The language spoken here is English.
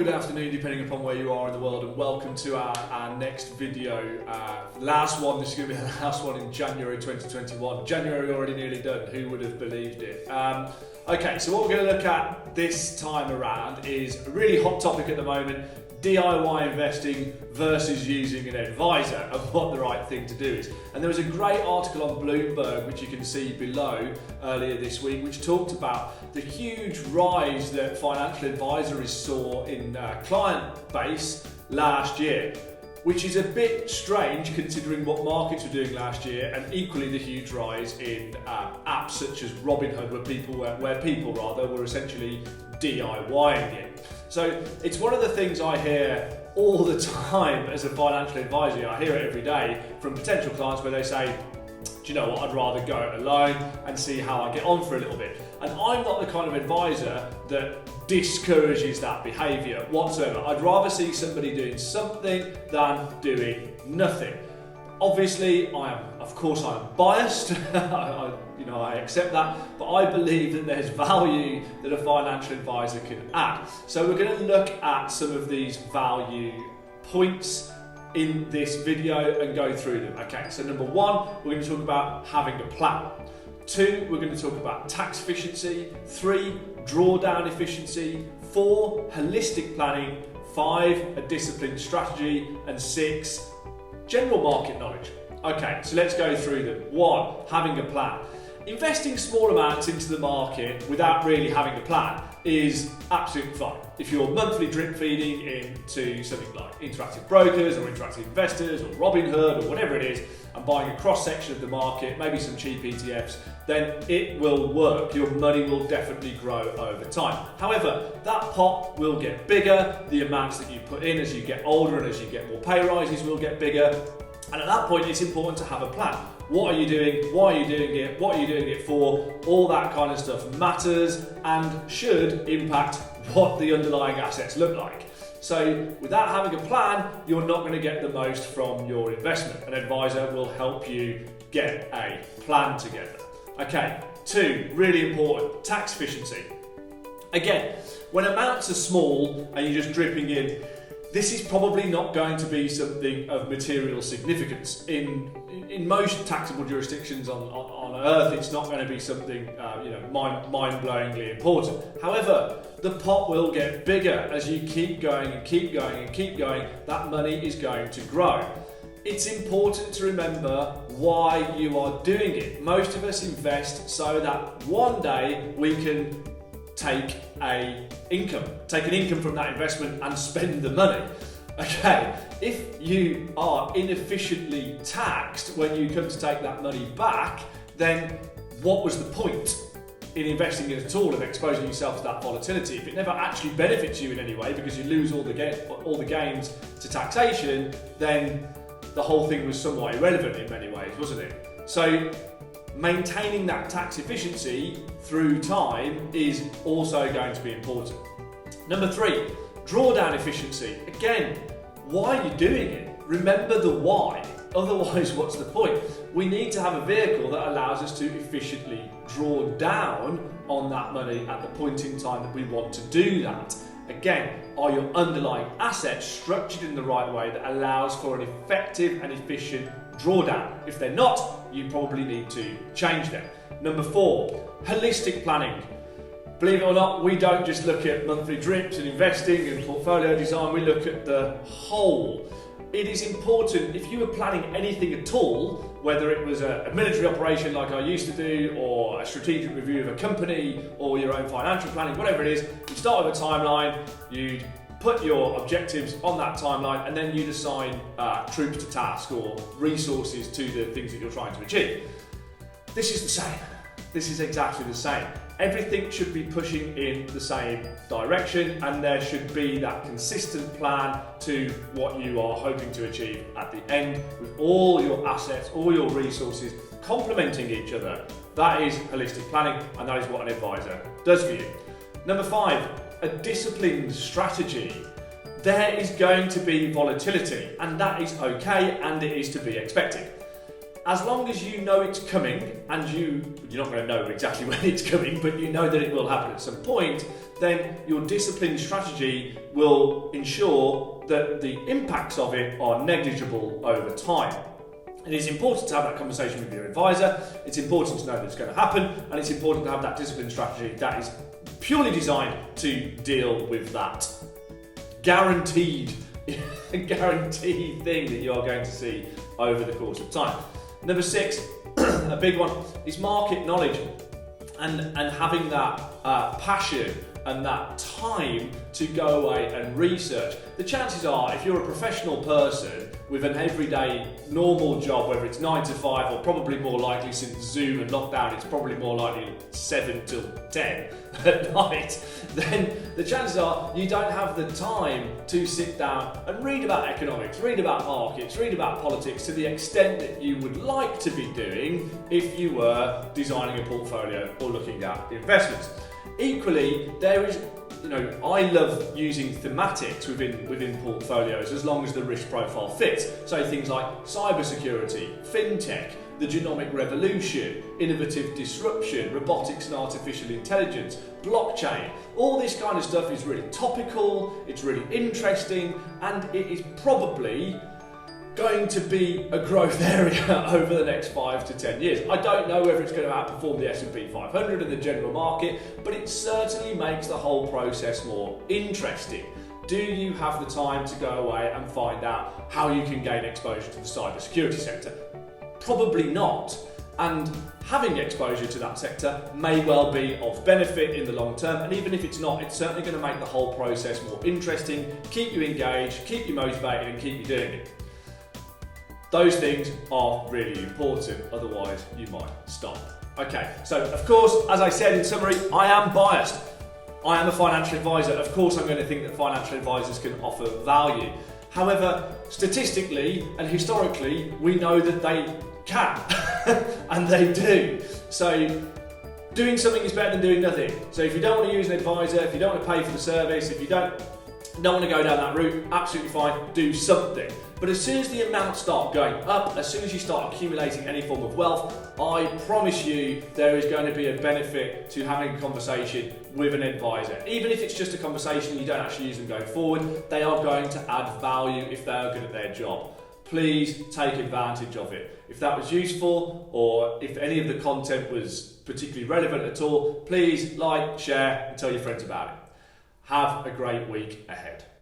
good afternoon, depending upon where you are in the world, and welcome to our next video. Last one, this is going to be the last one in January 2021. January already nearly done, who would have believed it? Okay, so what we're going to look at this time around is a really hot topic at the moment, DIY investing versus using an advisor, and what the right thing to do is. And there was a great article on Bloomberg, which you can see below, earlier this week, which talked about the huge rise that financial advisories saw in client base last year, which is a bit strange considering what markets were doing last year, and equally the huge rise in apps such as Robinhood, where people were essentially DIYing it. So it's one of the things I hear all the time as a financial advisor. I hear it every day from potential clients where they say, do you know what, I'd rather go it alone and see how I get on for a little bit. And I'm not the kind of advisor that discourages that behaviour whatsoever. I'd rather see somebody doing something than doing nothing. Obviously, I'm biased, I accept that, but I believe that there's value that a financial advisor can add. So we're going to look at some of these value points in this video and go through them. Okay, so number one, we're going to talk about having a plan. 2, we're going to talk about tax efficiency. 3, drawdown efficiency. 4, holistic planning. 5, a disciplined strategy. And 6, general market knowledge. Okay, so let's go through them. 1, having a plan. Investing small amounts into the market without really having a plan is absolutely fine. If you're monthly drip feeding into something like Interactive Brokers or Interactive Investors or Robinhood or whatever it is, and buying a cross section of the market, maybe some cheap ETFs, then it will work. Your money will definitely grow over time. However, that pot will get bigger. The amounts that you put in as you get older and as you get more pay rises will get bigger. And at that point, it's important to have a plan. What are you doing? Why are you doing it? What are you doing it for? All that kind of stuff matters and should impact what the underlying assets look like. So without having a plan, you're not going to get the most from your investment. An advisor will help you get a plan together. Okay, 2, really important, tax efficiency. Again, when amounts are small and you're just dripping in, this is probably not going to be something of material significance. In most taxable jurisdictions on earth, it's not going to be something mind-blowingly important. However, the pot will get bigger as you keep going and keep going and keep going. That money is going to grow. It's important to remember why you are doing it. Most of us invest so that one day we can take an income from that investment and spend the money. Okay, if you are inefficiently taxed when you come to take that money back, then what was the point in investing in it at all and exposing yourself to that volatility? If it never actually benefits you in any way because you lose all the gains to taxation, then the whole thing was somewhat irrelevant in many ways, wasn't it? So maintaining that tax efficiency through time is also going to be important. Number 3, drawdown efficiency. Again, why are you doing it? Remember the why. Otherwise, what's the point? We need to have a vehicle that allows us to efficiently draw down on that money at the point in time that we want to do that. Again, are your underlying assets structured in the right way that allows for an effective and efficient drawdown? If they're not, you probably need to change them. Number 4, holistic planning. Believe it or not, we don't just look at monthly drips and investing and portfolio design, we look at the whole. It is important, if you were planning anything at all, whether it was a military operation like I used to do, or a strategic review of a company, or your own financial planning, whatever it is, you start with a timeline, you'd put your objectives on that timeline, and then you'd assign troops to task or resources to the things that you're trying to achieve. This is the same. This is exactly the same. Everything should be pushing in the same direction, and there should be that consistent plan to what you are hoping to achieve at the end, with all your assets, all your resources complementing each other. That is holistic planning, and that is what an advisor does for you. Number 5, a disciplined strategy. There is going to be volatility, and that is okay, and it is to be expected. as long as you know it's coming, and you're not going to know exactly when it's coming, but you know that it will happen at some point, then your disciplined strategy will ensure that the impacts of it are negligible over time. It is important to have that conversation with your advisor, it's important to know that it's going to happen, and it's important to have that disciplined strategy that is purely designed to deal with that guaranteed thing that you are going to see over the course of time. Number 6, a big one, is market knowledge and having that passion and that time to go away and research. The chances are, if you're a professional person with an everyday normal job, whether it's 9 to 5 or probably more likely since Zoom and lockdown, it's probably more likely 7 till 10 at night, then the chances are you don't have the time to sit down and read about economics, read about markets, read about politics to the extent that you would like to be doing if you were designing a portfolio or looking at investments. Equally, there is, I love using thematics within portfolios as long as the risk profile fits. So things like cybersecurity, fintech, the genomic revolution, innovative disruption, robotics and artificial intelligence, blockchain. All this kind of stuff is really topical, it's really interesting, and it is probably going to be a growth area over the next 5 to 10 years. I don't know whether it's going to outperform the S&P 500 and the general market, but it certainly makes the whole process more interesting. Do you have the time to go away and find out how you can gain exposure to the cybersecurity sector? Probably not. And having exposure to that sector may well be of benefit in the long term, and even if it's not, it's certainly going to make the whole process more interesting, keep you engaged, keep you motivated, and keep you doing it. Those things are really important, otherwise you might stop. Okay, so of course, as I said in summary, I am biased. I am a financial advisor. Of course, I'm going to think that financial advisors can offer value. However, statistically and historically, we know that they can, and they do. So doing something is better than doing nothing. So if you don't want to use an advisor, if you don't want to pay for the service, if you don't want to go down that route, absolutely fine, do something. But as soon as the amounts start going up, as soon as you start accumulating any form of wealth, I promise you there is going to be a benefit to having a conversation with an advisor. Even if it's just a conversation and you don't actually use them going forward, they are going to add value if they are good at their job. Please take advantage of it. If that was useful, or if any of the content was particularly relevant at all, please like, share, and tell your friends about it. Have a great week ahead.